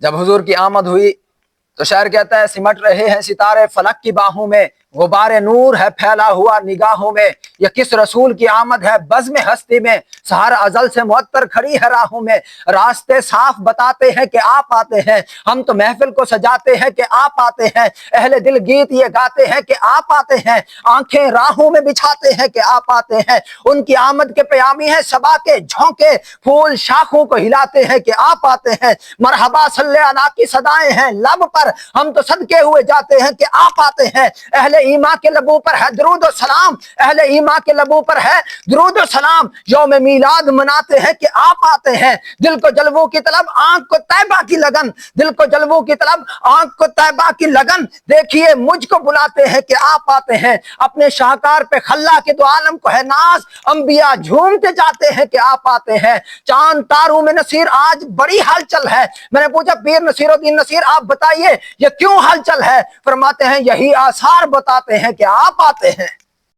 جب حضور کی آمد ہوئی تو شاعر کہتا ہے سمٹ رہے ہیں ستارے فلک کی باہوں میں، غبار نور ہے پھیلا ہوا نگاہوں میں، یہ کس رسول کی آمد ہے بزم ہستی میں، سحر ازل سے معطر کھڑی ہے راہوں میں، راستے صاف بتاتے ہیں کہ آپ آتے ہیں، ہم تو محفل کو سجاتے ہیں کہ آپ آتے ہیں، اہل دل گیت یہ گاتے ہیں کہ آپ آتے ہیں، آنکھیں راہوں میں بچھاتے ہیں کہ آپ آتے ہیں، ان کی آمد کے پیامی ہیں صبا کے جھونکے، پھول شاخوں کو ہلاتے ہیں کہ آپ آتے ہیں، مرحبا صلی اللہ کی صدائیں ہیں لب پر، ہم تو صدقے ہوئے جاتے ہیں کہ آپ آتے ہیں، اہل ایمان کے لبوں پر ہے درود و سلام، اہل ایمان کے لبوں پر ہے درود و سلام، یوم میلاد مناتے ہیں کہ آپ آتے ہیں، دل کو جلووں کی طلب آنکھ کو طیبہ کی لگن، دل کو جلووں کی طلب آنکھ کو طیبہ کی لگن، دیکھیے مجھ کو بلاتے ہیں کہ آپ آتے ہیں، اپنے شاہکار پہ خلا کے دو عالم کو ہے ناز، انبیاء جھومتے جاتے ہیں کہ آپ آتے ہیں، چاند تاروں میں نصیر آج بڑی ہلچل ہے، میں نے پوچھا پیر نصیر الدین نصیر آپ بتائیے یہ کیوں ہلچل ہے؟ فرماتے ہیں یہی آثار بتاتے ہیں کہ آپ آتے ہیں۔